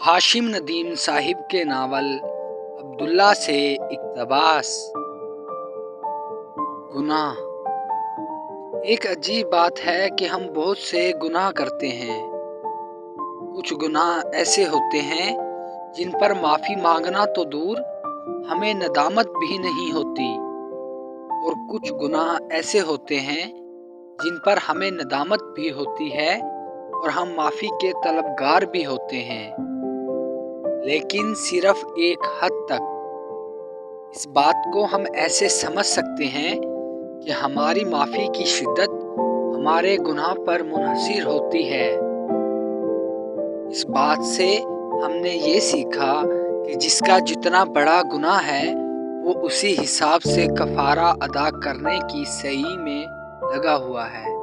हाशिम नदीम साहिब के नावल अब्दुल्ला से इक़्तिबास। गुनाह। एक अजीब बात है कि हम बहुत से गुनाह करते हैं। कुछ गुनाह ऐसे होते हैं जिन पर माफ़ी मांगना तो दूर, हमें नदामत भी नहीं होती, और कुछ गुनाह ऐसे होते हैं जिन पर हमें नदामत भी होती है और हम माफ़ी के तलबगार भी होते हैं, लेकिन सिर्फ एक हद तक। इस बात को हम ऐसे समझ सकते हैं कि हमारी माफ़ी की शिद्दत हमारे गुनाह पर मुनहसिर होती है। इस बात से हमने ये सीखा कि जिसका जितना बड़ा गुनाह है वो उसी हिसाब से कफ़ारा अदा करने की सही में लगा हुआ है।